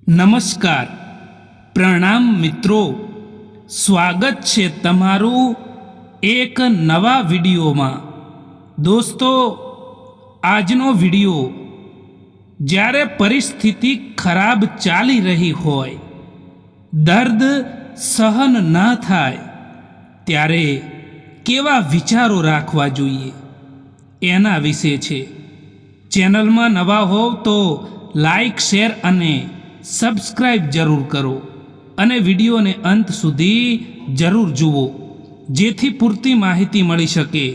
નમસ્કાર, પ્રણામ મિત્રો. સ્વાગત છે તમારું એક નવા વિડીયોમાં. દોસ્તો, આજનો વિડીયો જ્યારે પરિસ્થિતિ ખરાબ ચાલી રહી હોય, દર્દ સહન ન થાય, ત્યારે કેવા વિચારો રાખવા જોઈએ એના વિશે છે. ચેનલમાં નવા હોવ તો લાઈક, શેર અને સબસ્ક્રાઈબ જરૂર કરો અને વિડીયોને અંત સુધી જરૂર જુઓ, જેથી પૂરતી માહિતી મળી શકે.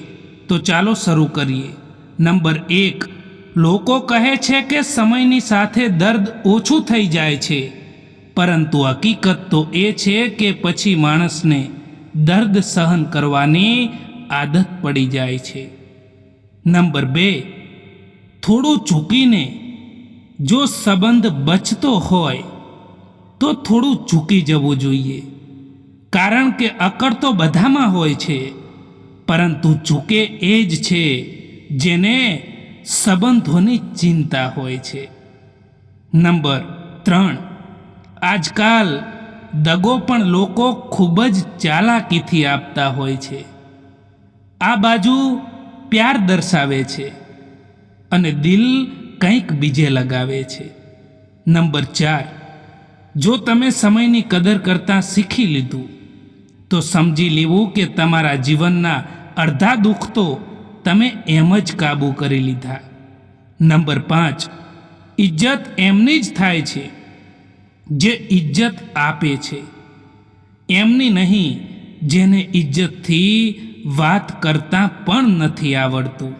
તો ચાલો શરૂ કરીએ. નંબર 1, લોકો કહે છે કે સમયની સાથે દર્દ ઓછું થઈ જાય છે, પરંતુ હકીકત તો એ છે કે પછી માણસને દર્દ સહન કરવાની આદત પડી જાય છે. નંબર 2, થોડું ઝૂકીને જો સંબંધ બચતો હોય તો થોડું ઝૂકી જવું જોઈએ, કારણ કે અકડ તો બધામાં હોય છે, પરંતુ ઝૂકે એ જ છે જેને સંબંધોની ચિંતા હોય છે. નંબર 3, આજકાલ દગો પણ લોકો ખૂબ જ ચાલાકીથી આપતા હોય છે. આ બાજુ પ્યાર દર્શાવે છે અને દિલ કંઈક બીજે લગાવે છે. નંબર 4, જો તમે સમયની કદર કરતાં શીખી લીધું તો સમજી લેવું કે તમારા જીવનના અડધા દુઃખ તો તમે એમ જ કાબૂ કરી લીધા. નંબર 5, ઇજ્જત એમની જ થાય છે જે ઇજ્જત આપે છે, એમની નહીં જેને ઇજ્જતથી વાત કરતાં પણ નથી આવડતું.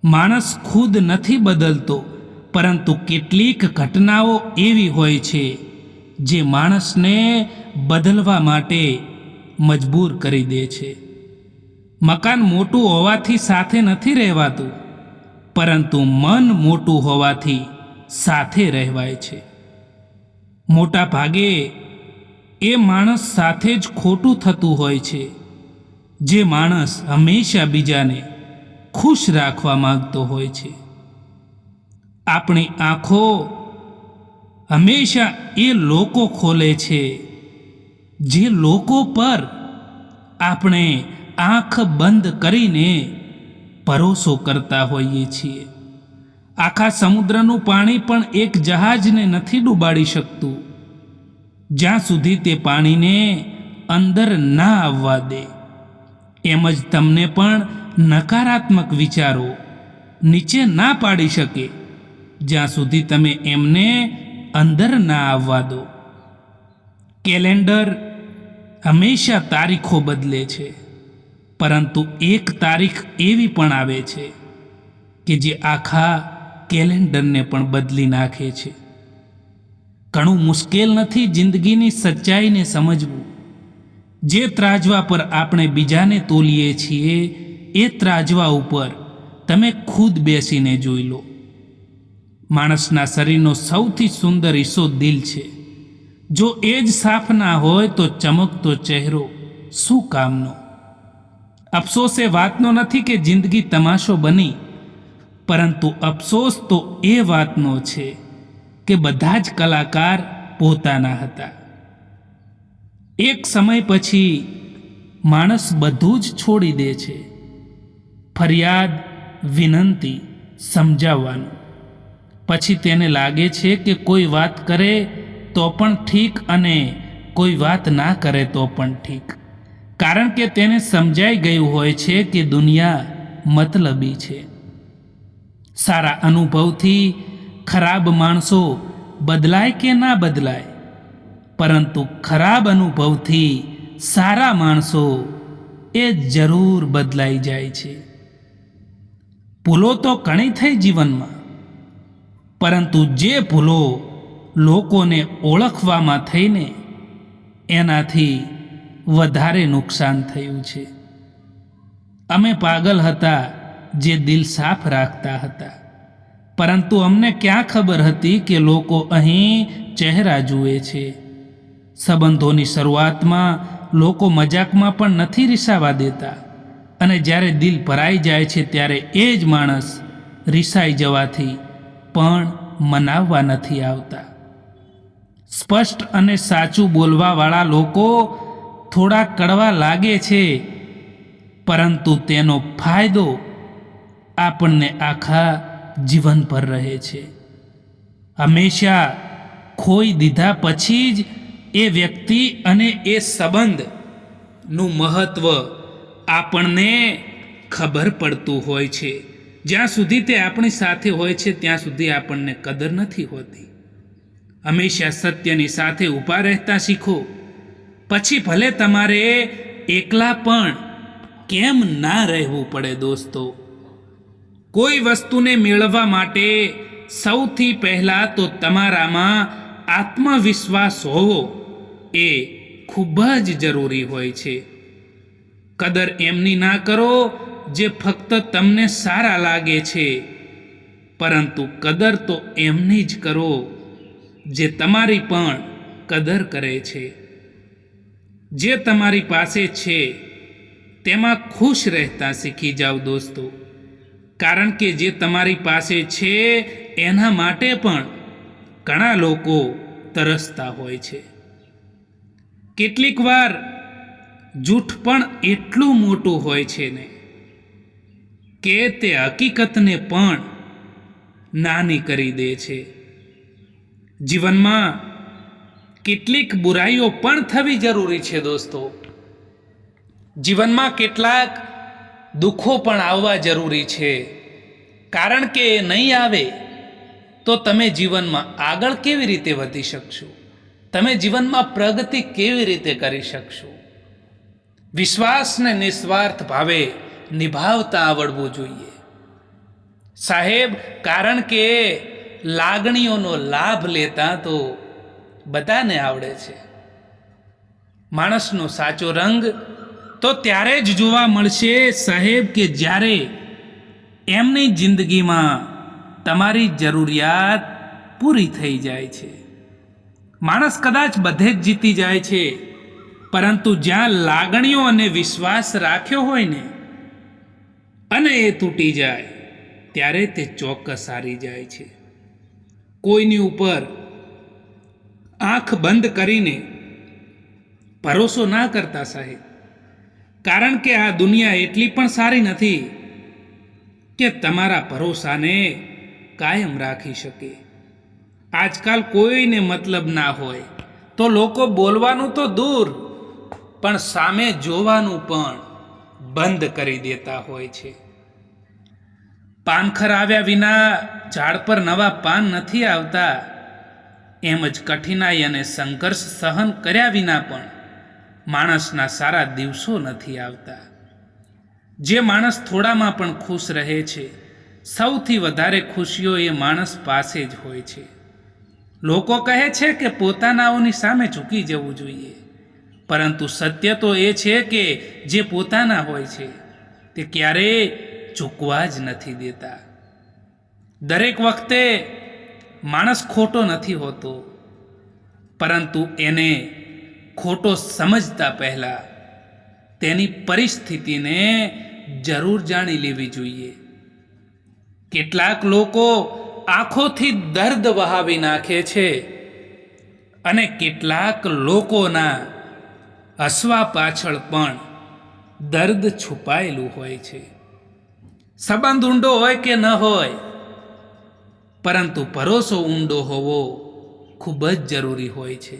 માણસ ખુદ નથી બદલતો, પરંતુ કેટલીક ઘટનાઓ એવી હોય છે જે માણસને બદલવા માટે મજબૂર કરી દે છે. મકાન મોટું હોવાથી સાથે નથી રહેવાતું, પરંતુ મન મોટું હોવાથી સાથે રહેવાય છે. મોટા ભાગે એ માણસ સાથે જ ખોટું થતું હોય છે જે માણસ હંમેશા બીજાને ખુશ રાખવા માંગતો હોય છે. આપણી આંખો હંમેશા એ લોકો ખોલે છે જે લોકો પર આપણે આંખ બંધ કરીને ભરોસો કરતા હોઈએ છીએ. આખા સમુદ્રનું પાણી પણ એક જહાજને નથી ડૂબાડી શકતું જ્યાં સુધી તે પાણીને અંદર ના આવવા દે. એમ જ તમને પણ નકારાત્મક વિચારો નીચે ના પાડી શકે જ્યાં સુધી તમે એમને અંદર ના આવવા દો. કેલેન્ડર હંમેશા તારીખો બદલે છે, પરંતુ એક તારીખ એવી પણ આવે છે કે જે આખા કેલેન્ડરને પણ બદલી નાખે છે. ઘણું મુશ્કેલ નથી જિંદગીની સચ્ચાઈને સમજવું. જે ત્રાજવા પર આપણે બીજાને તોલીએ છીએ એ ત્રાજવા ઉપર તમે ખુદ બેસીને જોઈ લો. માણસના શરીરનો સૌથી સુંદર હિસ્સો દિલ છે. જો એ જ સાફ ના હોય તો ચમકતો ચહેરો શું કામનો? અફસોસ એ વાતનો નથી કે જિંદગી તમાશો બની, પરંતુ અફસોસ તો એ વાતનો છે કે બધા જ કલાકાર પોતાના હતા. એક સમય પછી માણસ બધું જ છોડી દે છે. ફરિયાદ, વિનંતી, સમજાવવાનું. પછી તેને લાગે છે કે કોઈ વાત કરે તો પણ ઠીક અને કોઈ વાત ના કરે તો પણ ઠીક, કારણ કે તેને સમજાઈ ગયું હોય છે કે દુનિયા મતલબી છે. સારા અનુભવથી ખરાબ માણસો બદલાય કે ના બદલાય, પરંતુ ખરાબ અનુભવથી સારા માણસો એ જરૂર બદલાઈ જાય છે. ભૂલો તો ઘણી થઈ જીવનમાં, પરંતુ જે ભૂલો લોકોને ઓળખવામાં થઈને એનાથી વધારે નુકસાન થયું છે. અમે પાગલ હતા જે દિલ સાફ રાખતા હતા, પરંતુ અમને ક્યાં ખબર હતી કે લોકો અહીં ચહેરા જુએ છે. સંબંધોની શરૂઆતમાં લોકો મજાકમાં પણ નથી રીસાવા દેતા, અને જ્યારે દિલ ભરાઈ જાય છે ત્યારે એ જ માણસ રીસાઈ જવાથી પણ મનાવવા નથી આવતા. સ્પષ્ટ અને સાચું બોલવાવાળા લોકો થોડા કડવા લાગે છે, પરંતુ તેનો ફાયદો આપણને આખા જીવન પર રહે છે. હંમેશા ખોઈ દીધા પછી જ એ વ્યક્તિ અને એ સંબંધનું મહત્વ આપણને ખબર પડતું હોય છે. જ્યાં સુધી તે આપણી સાથે હોય છે ત્યાં સુધી આપણને કદર નથી હોતી. હંમેશા સત્યની સાથે ઊભા રહેતા શીખો. પછી ભલે તમારે એકલા પણ કેમ ના રહેવું પડે. દોસ્તો, કોઈ વસ્તુને મેળવવા માટે સૌથી પહેલાં તો તમારામાં આત્મવિશ્વાસ હોવો એ ખૂબ જ જરૂરી હોય છે. કદર એમની ના કરો જે ફક્ત તમને સારા લાગે છે, પરંતુ કદર તો એમની જ કરો જે તમારી પણ કદર કરે છે. જે તમારી પાસે છે તેમાં ખુશ રહેતા શીખી જાઓ દોસ્તો, કારણ કે જે તમારી પાસે છે એના માટે પણ ઘણા લોકો તરસતા હોય છે. કેટલીક વાર જૂઠ પણ એટલું મોટું હોય છે ને કે તે હકીકતને પણ નાની કરી દે છે. જીવનમાં કેટલીક બુરાઈઓ પણ થવી જરૂરી છે દોસ્તો. જીવનમાં કેટલાક દુઃખો પણ આવવા જરૂરી છે, કારણ કે એ નહીં આવે તો તમે જીવનમાં આગળ કેવી રીતે વધી શકશો? તમે જીવનમાં પ્રગતિ કેવી રીતે કરી શકશો? વિશ્વાસને નિસ્વાર્થ ભાવે નિભાવતા આવડવું જોઈએ સાહેબ, કારણ કે લાગણીઓનો લાભ લેતા તો બધાને આવડે છે. માણસનો સાચો રંગ તો ત્યારે જ જોવા મળશે સાહેબ કે જ્યારે એમની જિંદગીમાં તમારી જરૂરિયાત પૂરી થઈ જાય છે. માણસ કદાચ બધે જ જીતી જાય છે, પરંતુ જ્યાં લાગણીઓ અને વિશ્વાસ રાખ્યો હોય ને અને એ તૂટી જાય ત્યારે તે ચોક્કસ હારી જાય છે. કોઈની ઉપર આંખ બંધ કરીને ભરોસો ના કરતા સાહેબ, કારણ કે આ દુનિયા એટલી પણ સારી નથી કે તમારા ભરોસાને કાયમ રાખી શકે. આજકાલ કોઈને મતલબ ના હોય તો લોકો બોલવાનું તો દૂર પણ સામે જોવાનું પણ બંધ કરી દેતા હોય છે. પાનખર આવ્યા વિના ઝાડ પર નવા પાન નથી આવતા, એમ જ કઠિનાઈ અને સંઘર્ષ સહન કર્યા વિના પણ માણસના સારા દિવસો નથી આવતા. જે માણસ થોડામાં પણ ખુશ રહે છે, સૌથી વધારે ખુશીઓ એ માણસ પાસે જ હોય છે. લોકો કહે છે કે પોતાનાઓની સામે ઝૂકી જવું જોઈએ, પરંતુ સત્ય તો એ છે કે જે પોતાના હોય છે તે ક્યારેય ઝૂકવા જ નથી દેતા. દરેક વખતે માણસ ખોટો નથી હોતો, પરંતુ એને ખોટો સમજતા પહેલા તેની પરિસ્થિતિને જરૂર જાણી લેવી જોઈએ. કેટલાક લોકો આંખોથી દર્દ વહાવી નાખે છે અને કેટલાક લોકોના હસવા પાછળ પણ દર્દ છુપાયેલું હોય છે. સંબંધ ઊંડો હોય કે ન હોય, પરંતુ ભરોસો ઊંડો હોવો ખૂબ જ જરૂરી હોય છે.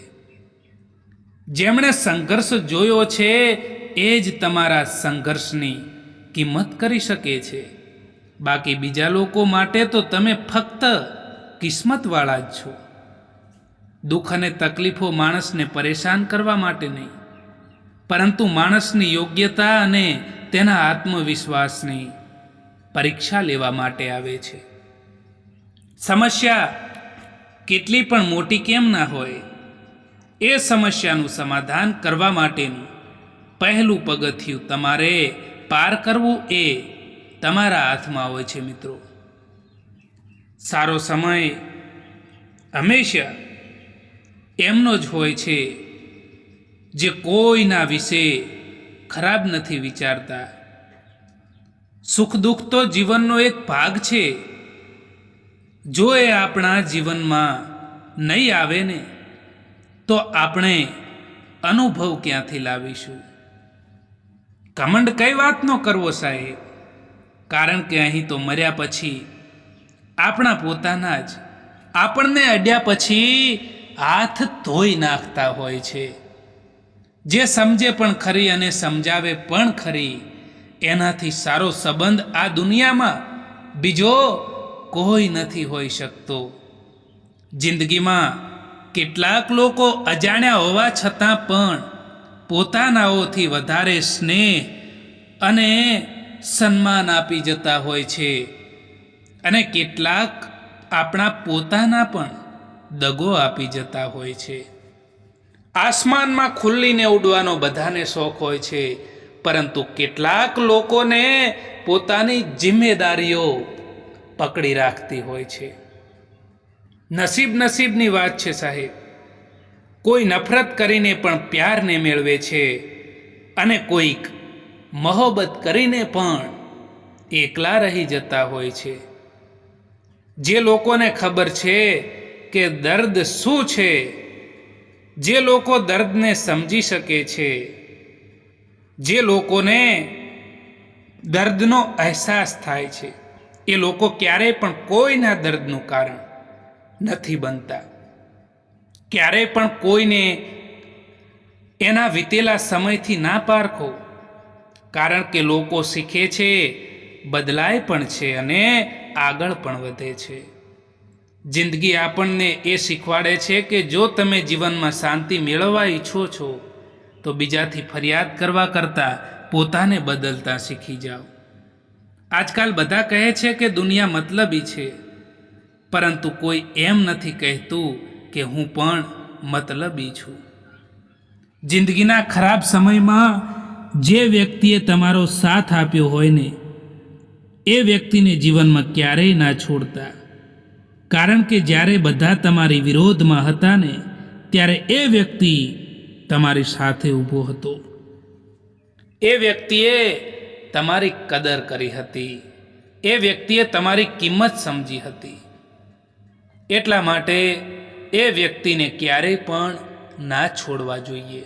જેમણે સંઘર્ષ જોયો છે એ જ તમારા સંઘર્ષની કિંમત કરી શકે છે. બાકી બીજા લોકો માટે તો તમે ફક્ત કિસ્મતવાળા જ છો. દુઃખ અને તકલીફો માણસને પરેશાન કરવા માટે નહીં, પરંતુ માણસની યોગ્યતા અને તેના આત્મવિશ્વાસની પરીક્ષા લેવા માટે આવે છે. સમસ્યા કેટલી પણ મોટી કેમ ના હોય, એ સમસ્યાનું સમાધાન કરવા માટેનું પહેલું પગથિયું તમારે પાર કરવું એ તમારા હાથમાં હોય છે. મિત્રો, સારો સમય હંમેશા એમનો જ હોય છે જે કોઈના વિશે ખરાબ નથી વિચારતા. સુખ દુઃખ તો જીવનનો એક ભાગ છે. જો એ આપણા જીવનમાં નહીં આવે ને તો આપણે અનુભવ ક્યાંથી લાવીશું? ઘમંડ કઈ વાતનો કરવો સાહેબ? કારણ કે અહીં તો મર્યા પછી આપણા પોતાના જ આપણને અડ્યા પછી હાથ ધોઈ નાખતા હોય છે. જે સમજે પણ ખરી અને સમજાવે પણ ખરી, એનાથી સારો સંબંધ આ દુનિયામાં બીજો કોઈ નથી હોઈ શકતો. જિંદગીમાં કેટલાક લોકો અજાણ્યા હોવા છતાં પણ પોતાનાઓથી વધારે સ્નેહ અને સન્માન આપી જતા હોય છે, અને કેટલાક આપણા પોતાના પણ દગો આપી જતા હોય છે. આસમાનમાં ખુલ્લીને ઉડવાનો બધાને શોખ હોય છે, પરંતુ કેટલાક લોકોને પોતાની જિમ્મેદારીઓ પકડી રાખતી હોય છે. નસીબની વાત છે સાહેબ. કોઈ નફરત કરીને પણ પ્યારને મેળવે છે, અને કોઈક મોહબ્બત કરીને પણ એકલા રહી જતા હોય છે. જે લોકોને ખબર છે કે દર્દ શું છે, જે લોકો દર્દને સમજી શકે છે, જે લોકોને દર્દનો અહેસાસ થાય છે, એ લોકો ક્યારેય પણ કોઈના દર્દનું કારણ નથી બનતા. ક્યારેય પણ કોઈને એના વીતેલા સમયથી ના પારખો, કારણ કે લોકો શીખે છે, બદલાય પણ છે અને આગળ પણ વધે છે. જિંદગી આપણને એ શીખવાડે છે કે જો તમે જીવનમાં શાંતિ મેળવવા ઈચ્છો છો તો બીજાથી ફરિયાદ કરવા કરતાં પોતાને બદલતા શીખી જાઓ. આજકાલ બધા કહે છે કે દુનિયા મતલબી છે, પરંતુ કોઈ એમ નથી કહેતું કે હું પણ મતલબી છું. જિંદગીના ખરાબ સમયમાં જે વ્યક્તિએ તમારો સાથ આપ્યો હોય ને, એ વ્યક્તિને જીવનમાં ક્યારેય ના છોડતા. કારણ કે જ્યારે બધા તમારી વિરોધમાં હતા ને, ત્યારે એ વ્યક્તિ તમારી સાથે ઊભો હતો. એ વ્યક્તિએ તમારી કદર કરી હતી. એ વ્યક્તિએ તમારી કિંમત સમજી હતી. એટલા માટે એ વ્યક્તિને ક્યારેય પણ ના છોડવા જોઈએ.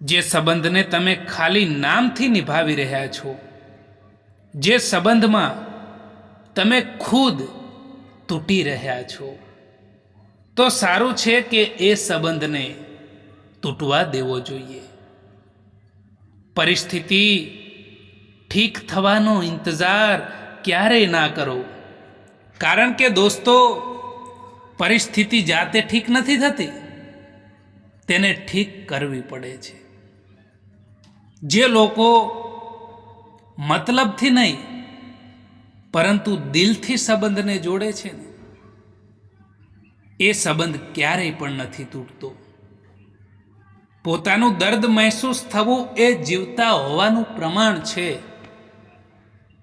જે સંબંધને તમે ખાલી નામથી નિભાવી રહ્યા છો, જે સંબંધમાં તમે ખુદ તૂટી રહ્યા છો, તો સારું છે કે એ સંબંધને તૂટવા દેવો જોઈએ. પરિસ્થિતિ ઠીક થવાનો ઇંતજાર ક્યારેય ના કરો, કારણ કે દોસ્તો, પરિસ્થિતિ જાતે ઠીક નથી થતી, તેને ઠીક કરવી પડે છે. જે લોકો મતલબથી નહીં પરંતુ દિલથી સંબંધને જોડે છે ને, એ સંબંધ ક્યારેય પણ નથી તૂટતો. પોતાનું દર્દ મહેસૂસ થવું એ જીવતા હોવાનું પ્રમાણ છે,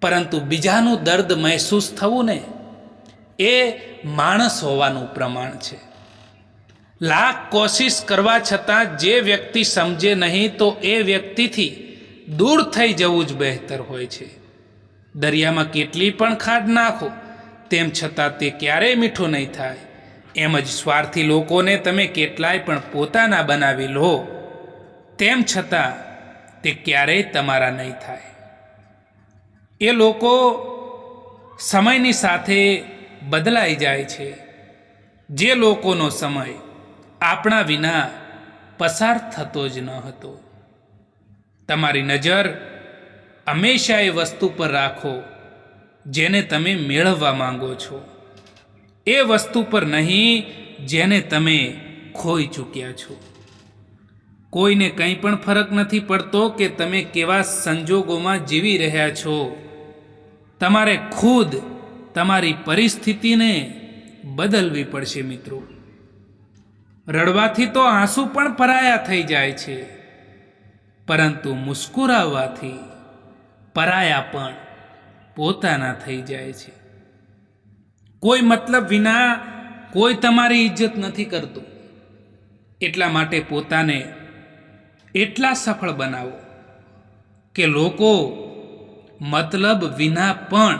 પરંતુ બીજાનું દર્દ મહેસૂસ થવું ને, એ માણસ હોવાનું પ્રમાણ છે. લાખ કોશિશ કરવા છતાં જે વ્યક્તિ સમજે નહીં, તો એ વ્યક્તિથી દૂર થઈ જવું જ બહેતર હોય છે. દરિયામાં કેટલી પણ ખાડ નાખો, તેમ છતાં તે ક્યારેય મીઠો નહીં થાય. એમ જ સ્વાર્થી લોકોને તમે કેટલાય પણ પોતાના બનાવી લો, તેમ છતાં તે ક્યારેય તમારા નહીં થાય. એ લોકો સમયની સાથે બદલાઈ જાય છે. જે લોકોનો સમય આપણા વિના પસાર થતો જ ન હતો. તમારી નજર હંમેશા એ વસ્તુ પર રાખો જેને તમે મેળવવા માંગો છો, એ વસ્તુ પર નહીં જેને તમે ખોઈ ચૂક્યા છો. કોઈને કંઈ પણ ફરક નથી પડતો કે તમે કેવા સંજોગોમાં જીવી રહ્યા છો. તમારે ખુદ તમારી પરિસ્થિતિને બદલવી પડશે મિત્રો. રડવાથી તો આંસુ પણ પરાયા થઈ જાય છે, પરંતુ મુસ્કુરાવવાથી પરાયા પણ પોતાના થઈ જાય છે. કોઈ મતલબ વિના કોઈ તમારી ઇજ્જત નથી કરતું. એટલા માટે પોતાને એટલા સફળ બનાવો કે લોકો મતલબ વિના પણ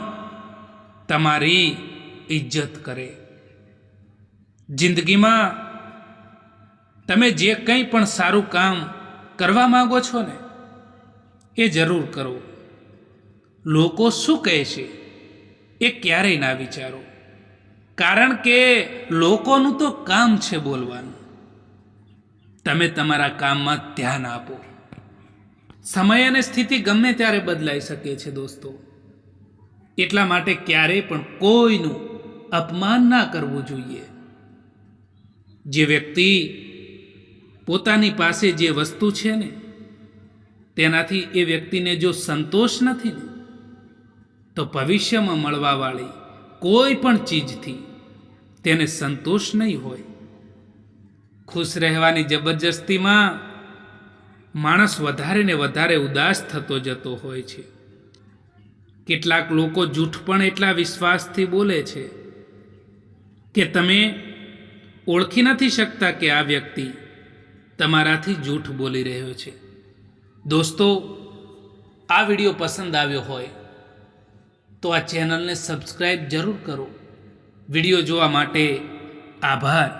તમારી ઇજ્જત કરે. જિંદગીમાં તમે જે કંઈ પણ સારું કામ કરવા માંગો છો ને એ જરૂર કરો. લોકો શું કહેશે એ ક્યારેય ના વિચારો, કારણ કે લોકોનું તો કામ છે બોલવાનું. તમે તમારા કામમાં ધ્યાન આપો. સમય અને સ્થિતિ ગમે ત્યારે બદલાઈ શકે છે દોસ્તો. એટલા માટે ક્યારેય પણ કોઈનું અપમાન ના કરવું જોઈએ. જે વ્યક્તિ પોતાની પાસે જે વસ્તુ છે ને તેનાથી એ વ્યક્તિને જો સંતોષ નથી ને તો ભવિષ્યમાં મળવાવાળી કોઈ પણ ચીજથી તેને સંતોષ નહીં હોય. ખુશ રહેવાની જબરજસ્તીમાં માણસ વધારે ને વધારે ઉદાસ થતો જતો હોય છે. કેટલાક લોકો જૂઠ પણ એટલા વિશ્વાસથી બોલે છે કે તમે ઓળખી નથી શકતા કે આ વ્યક્તિ તમારાથી જૂઠ બોલી રહ્યો છે. દોસ્તો, આ વિડીયો પસંદ આવ્યો હોય તો આ ચેનલને સબસ્ક્રાઈબ જરૂર કરો. વિડીયો જોવા માટે આભાર.